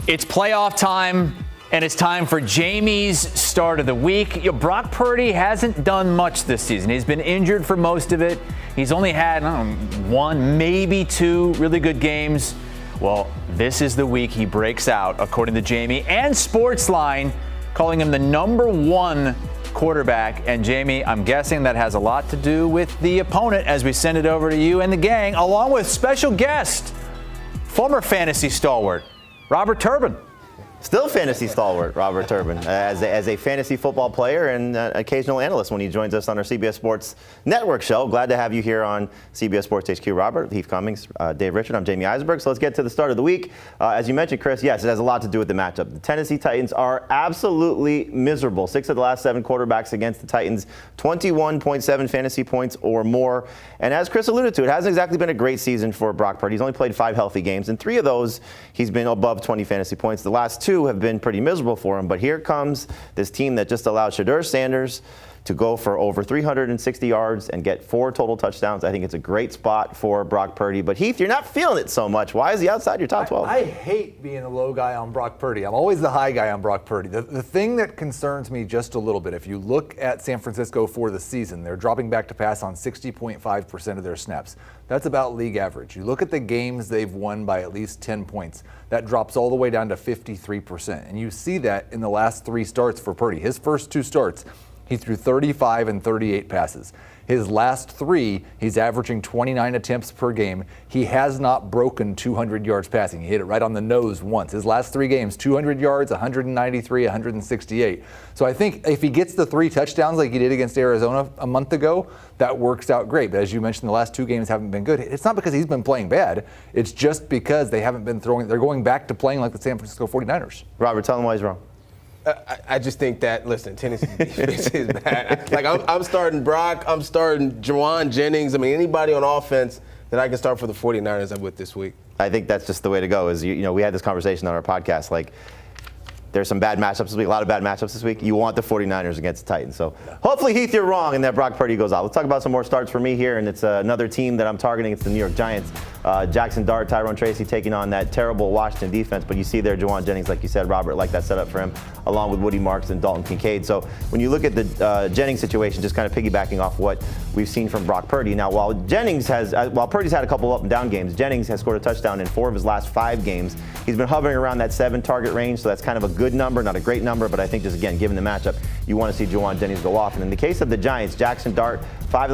It's playoff time, and it's time for Jamey's start of the week. Brock Purdy hasn't done much this season. He's been injured for most of it. He's only had one, maybe two really good games. Well, this is the week he breaks out, according to Jamey and Sportsline, calling him the #1 quarterback. And Jamey, I'm guessing that has a lot to do with the opponent as we send it over to you and the gang, along with special guest, former fantasy stalwart, Robert Turbin. Still fantasy stalwart, Robert Turbin, as a fantasy football player and occasional analyst when he joins us on our CBS Sports Network show. Glad to have you here on CBS Sports HQ, Robert. Heath Cummings, Dave Richard. I'm Jamey Eisenberg. So let's get to the start of the week. As you mentioned, Chris, yes, it has a lot to do with the matchup. The Tennessee Titans are absolutely miserable. 6 of the last 7 quarterbacks against the Titans, 21.7 fantasy points or more. And as Chris alluded to, it hasn't exactly been a great season for Brock Purdy. He's only played 5 healthy games. In 3 of those, he's been above 20 fantasy points. The last 2 have been pretty miserable for him, but here comes this team that just allowed Shedeur Sanders to go for over 360 yards and get 4 total touchdowns. I think it's a great spot for Brock Purdy. But Heath, you're not feeling it so much. Why is he outside your top 12? I hate being a low guy on Brock Purdy. I'm always the high guy on Brock Purdy. The thing that concerns me just a little bit, if you look at San Francisco for the season, they're dropping back to pass on 60.5% of their snaps. That's about league average. You look at the games they've won by at least 10 points. That drops all the way down to 53%. And you see that in the last 3 starts for Purdy. His first 2 starts, he threw 35 and 38 passes. His last 3, he's averaging 29 attempts per game. He has not broken 200 yards passing. He hit it right on the nose once. His last 3 games, 200 yards, 193, 168. So I think if he gets the 3 touchdowns like he did against Arizona a month ago, that works out great. But as you mentioned, the last 2 games haven't been good. It's not because he's been playing bad. It's just because they haven't been throwing. They're going back to playing like the San Francisco 49ers. Robert, tell him why he's wrong. I just think that, listen, Tennessee's defense is bad. Like, I'm starting Brock, I'm starting Juwan Jennings. I mean, anybody on offense that I can start for the 49ers, I'm with this week. I think that's just the way to go. Is we had this conversation on our podcast. Like, there's some bad matchups this week, a lot of bad matchups this week. You want the 49ers against the Titans. So hopefully, Heath, you're wrong and that Brock Purdy goes out. Let's talk about some more starts for me here, and it's another team that I'm targeting. It's the New York Giants. Jackson Dart, Tyrone Tracy taking on that terrible Washington defense. But you see there, Juwan Jennings, like you said, Robert, like that setup for him, along with Woody Marks and Dalton Kincaid. So when you look at the Jennings situation, just kind of piggybacking off what we've seen from Brock Purdy. Now, while Purdy's had a couple up and down games, Jennings has scored a touchdown in 4 of his last 5 games. He's been hovering around that 7 target range, so that's kind of a good number, not a great number, but I think just again, given the matchup, you want to see Juwan Jennings go off. And in the case of the Giants, Jackson Dart, 6 of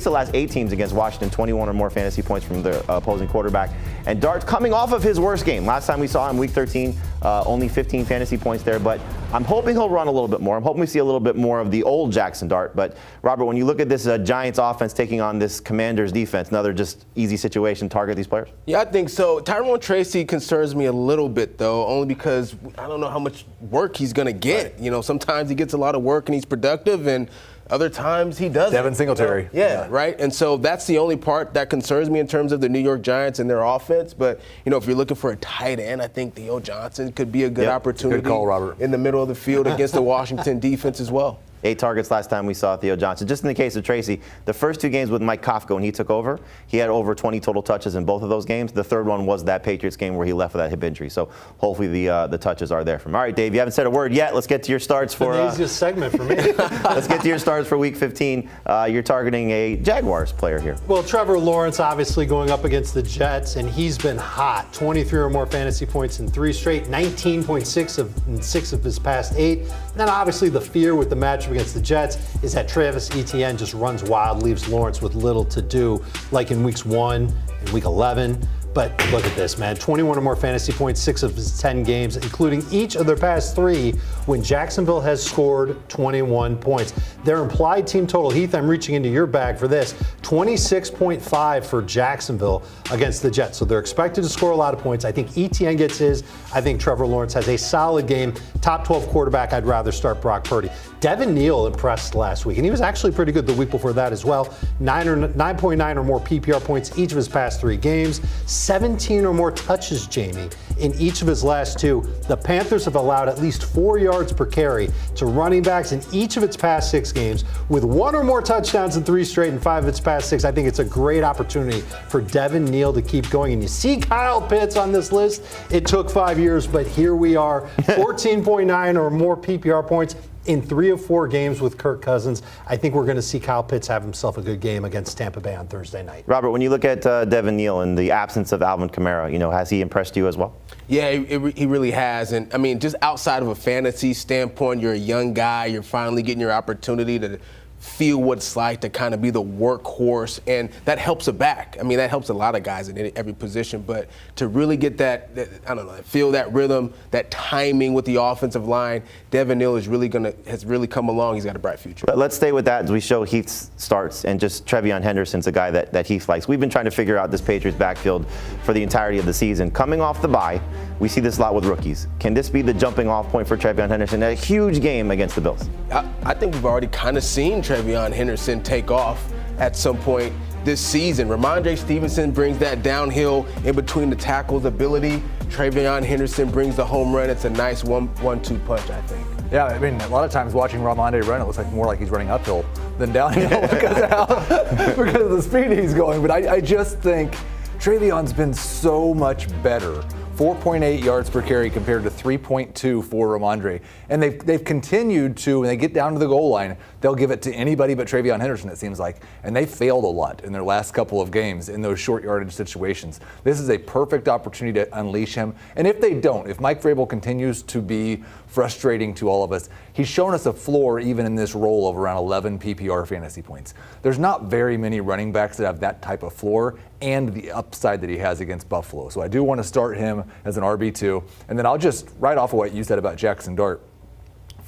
the last 8 teams against Washington, 21 or more fantasy points from the opposing quarterback. And Dart's coming off of his worst game. Last time we saw him, week 13, only 15 fantasy points there. But I'm hoping he'll run a little bit more. I'm hoping we see a little bit more of the old Jackson Dart. But Robert, when you look at this Giants offense taking on this Commanders defense, another just easy situation, target these players? Yeah, I think so. Tyrone Tracy concerns me a little bit, though, only because I don't know how much work he's going to get. Right. Sometimes he gets a lot of work and he's productive, and other times he doesn't. Devin Singletary. Yeah, right? And so that's the only part that concerns me in terms of the New York Giants and their offense. But, if you're looking for a tight end, I think Theo Johnson could be a good opportunity. Good call, Robert. In the middle of the field against the Washington defense as well. 8 targets last time we saw Theo Johnson. Just in the case of Tracy, the first 2 games with Mike Kafka when he took over, he had over 20 total touches in both of those games. The third one was that Patriots game where he left with that hip injury. So hopefully the touches are there from him. All right, Dave, you haven't said a word yet. Let's get to your starts for the easiest segment for me. Let's get to your starts for Week 15. You're targeting a Jaguars player here. Well, Trevor Lawrence obviously going up against the Jets, and he's been hot. 23 or more fantasy points in 3 straight, 19.6 in 6 of his past 8. And then obviously the fear with the matchup against the Jets is that Travis Etienne just runs wild, leaves Lawrence with little to do, like in weeks 1 and week 11. But look at this, man. 21 or more fantasy points, 6 of his 10 games, including each of their past 3 when Jacksonville has scored 21 points. Their implied team total, Heath, I'm reaching into your bag for this, 26.5 for Jacksonville against the Jets. So they're expected to score a lot of points. I think Etienne gets his. I think Trevor Lawrence has a solid game. Top 12 quarterback, I'd rather start Brock Purdy. Devin Neal impressed last week, and he was actually pretty good the week before that as well. 9.9 or more PPR points each of his past 3 games. 17 or more touches, Jamey, in each of his last 2. The Panthers have allowed at least 4 yards per carry to running backs in each of its past 6 games, with 1 or more touchdowns in 3 straight and 5 of its past 6. I think it's a great opportunity for Devin Neal to keep going. And you see Kyle Pitts on this list. It took 5 years, but here we are, 14.9 or more PPR points in 3 of 4 games with Kirk Cousins. I think we're going to see Kyle Pitts have himself a good game against Tampa Bay on Thursday night. Robert, when you look at Devin Neal and the absence of Alvin Kamara, has he impressed you as well? Yeah, he really has. And, I mean, just outside of a fantasy standpoint, you're a young guy. You're finally getting your opportunity to feel what it's like to kind of be the workhorse, and that helps a back. I mean, that helps a lot of guys in every position, but to really get that feel that rhythm, that timing with the offensive line, Devin Neal has really come along. He's got a bright future. But let's stay with that as we show Heath's starts, and just Trevion Henderson's a guy that Heath likes. We've been trying to figure out this Patriots backfield for the entirety of the season. Coming off the bye, we see this a lot with rookies. Can this be the jumping off point for Trevion Henderson? A huge game against the Bills. I think we've already kind of seen Trevion Henderson take off at some point this season. Ramondre Stevenson brings that downhill in between the tackles ability. Trevion Henderson brings the home run. It's a nice 1-2 punch, I think. Yeah, I mean, a lot of times watching Ramondre run, it looks more like he's running uphill than downhill because of the speed he's going. But I just think Trevion's been so much better. 4.8 yards per carry compared to 3.2 for Ramondre. And they've continued to, when they get down to the goal line, they'll give it to anybody but Trevion Henderson, it seems like. And they failed a lot in their last couple of games in those short yardage situations. This is a perfect opportunity to unleash him. And if they don't, if Mike Vrabel continues to be frustrating to all of us, he's shown us a floor even in this role of around 11 PPR fantasy points. There's not very many running backs that have that type of floor and the upside that he has against Buffalo. So I do want to start him as an RB2. And then I'll just, right off of what you said about Jackson Dart,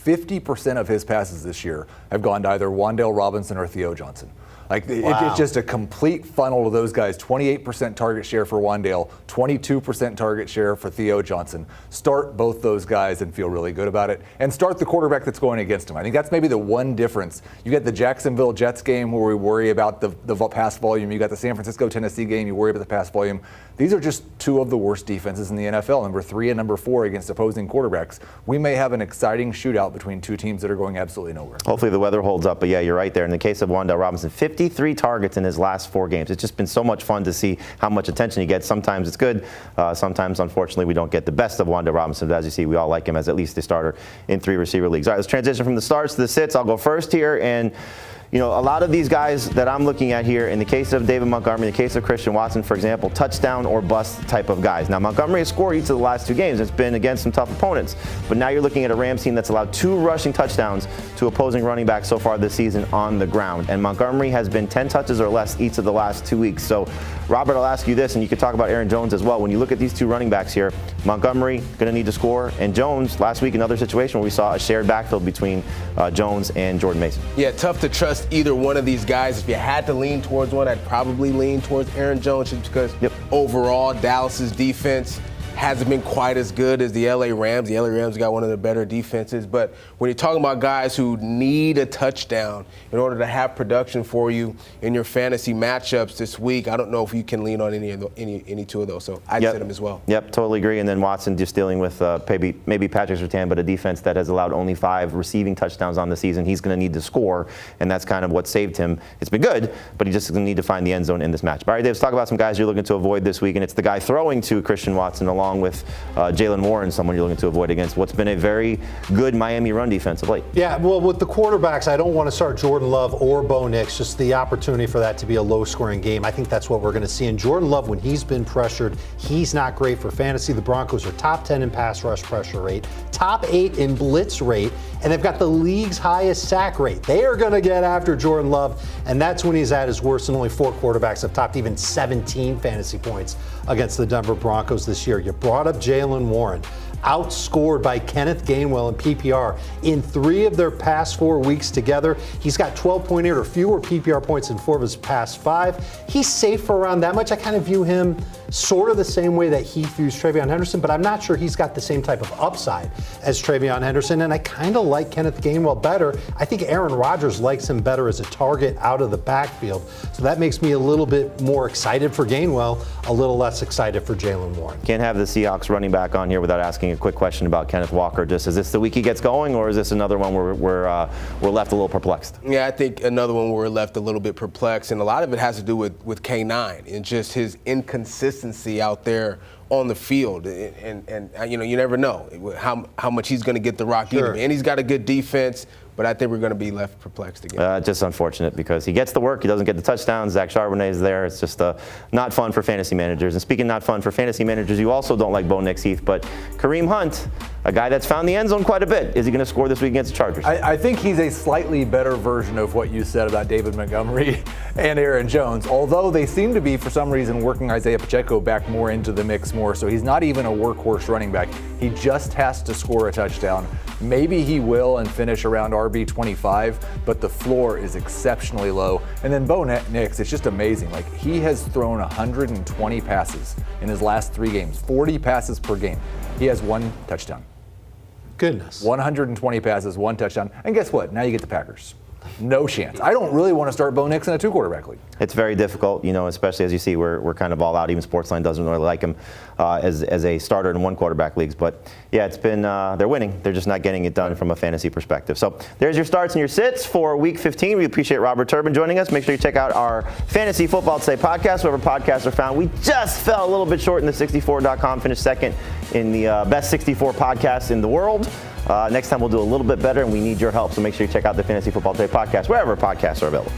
50% of his passes this year have gone to either Wan'Dale Robinson or Theo Johnson. It's just a complete funnel to those guys. 28% target share for Wan'Dale, 22% target share for Theo Johnson. Start both those guys and feel really good about it. And start the quarterback that's going against him. I think that's maybe the one difference. You get the Jacksonville Jets game where we worry about the pass volume. You got the San Francisco-Tennessee game, you worry about the pass volume. These are just 2 of the worst defenses in the NFL, number 3 and number 4 against opposing quarterbacks. We may have an exciting shootout between 2 teams that are going absolutely nowhere. Hopefully the weather holds up, but yeah, you're right there. In the case of Wan'Dale Robinson, 53 targets in his last 4 games. It's just been so much fun to see how much attention he gets. Sometimes it's good. Sometimes, unfortunately, we don't get the best of Wan'Dale Robinson, but as you see, we all like him as at least a starter in 3 receiver leagues. All right, let's transition from the starts to the sits. I'll go first here, and a lot of these guys that I'm looking at here, in the case of David Montgomery, in the case of Christian Watson, for example, touchdown or bust type of guys. Now, Montgomery has scored each of the last 2 games. It's been against some tough opponents. But now you're looking at a Rams team that's allowed 2 rushing touchdowns to opposing running backs so far this season on the ground. And Montgomery has been 10 touches or less each of the last 2 weeks. So, Robert, I'll ask you this, and you can talk about Aaron Jones as well. When you look at these 2 running backs here, Montgomery going to need to score, and Jones, last week, another situation where we saw a shared backfield between Jones and Jordan Mason. Yeah, tough to trust either one of these guys. If you had to lean towards one, I'd probably lean towards Aaron Jones just because overall Dallas's defense hasn't been quite as good as the LA Rams. The LA Rams got one of the better defenses. But when you're talking about guys who need a touchdown in order to have production for you in your fantasy matchups this week, I don't know if you can lean on any 2 of those. So I'd sit them as well. Yep, totally agree. And then Watson just dealing with maybe Patrick Surtain, but a defense that has allowed only 5 receiving touchdowns on the season. He's going to need to score, and that's kind of what saved him. It's been good, but he just going to need to find the end zone in this match. All right, Dave, let's talk about some guys you're looking to avoid this week, and it's the guy throwing to Christian Watson along with Jalen Warren, someone you're looking to avoid against what's been a very good Miami run defense of late. Yeah, well, with the quarterbacks, I don't want to start Jordan Love or Bo Nix, just the opportunity for that to be a low-scoring game. I think that's what we're going to see. And Jordan Love, when he's been pressured, he's not great for fantasy. The Broncos are top 10 in pass rush pressure rate, top 8 in blitz rate, and they've got the league's highest sack rate. They are going to get after Jordan Love, and that's when he's at his worst, and only 4 quarterbacks have topped even 17 fantasy points against the Denver Broncos this year. You brought up Jalen Warren, outscored by Kenneth Gainwell in PPR in 3 of their past 4 weeks together. He's got 12.8 or fewer PPR points in 4 of his past 5. He's safe for around that much. I kind of view him sort of the same way that Heath views Travion Henderson, but I'm not sure he's got the same type of upside as Travion Henderson, and I kind of like Kenneth Gainwell better. I think Aaron Rodgers likes him better as a target out of the backfield, so that makes me a little bit more excited for Gainwell, a little less excited for Jaylen Warren. Can't have the Seahawks running back on here without asking a quick question about Kenneth Walker. Just, is this the week he gets going, or is this another one where we're left a little perplexed? Yeah, I think another one where we're left a little bit perplexed, and a lot of it has to do with K9 and just his inconsistency out there on the field, and you know, you never know how much he's going to get the rock. Sure. And he's got a good defense, but I think we're going to be left perplexed again. Just unfortunate because he gets the work, he doesn't get the touchdowns. Zach Charbonnet is there. It's just not fun for fantasy managers. And speaking of not fun for fantasy managers, you also don't like Bo Nix, Heath, but Kareem Hunt, a guy that's found the end zone quite a bit. Is he going to score this week against the Chargers? I think he's a slightly better version of what you said about David Montgomery and Aaron Jones, although they seem to be, for some reason, working Isaiah Pacheco back more into the mix more. So he's not even a workhorse running back. He just has to score a touchdown. Maybe he will and finish around RB 25, but the floor is exceptionally low. And then Bo Nix, it's just amazing. Like, he has thrown 120 passes in his last 3 games, 40 passes per game. He has 1 touchdown. Goodness. 120 passes, 1 touchdown. And guess what? Now you get the Packers. No chance. I don't really want to start Bo Nix in a 2-quarterback league. It's very difficult, you know, especially as you see, we're kind of all out. Even Sportsline doesn't really like him as a starter in 1-quarterback leagues. But yeah, it's been they're winning. They're just not getting it done from a fantasy perspective. So there's your starts and your sits for Week 15. We appreciate Robert Turbin joining us. Make sure you check out our Fantasy Football Today podcast, wherever podcasts are found. We just fell a little bit short in the 64.com, finished second in the best 64 podcasts in the world. Next time we'll do a little bit better, and we need your help. So make sure you check out the Fantasy Football Today podcast, wherever podcasts are available.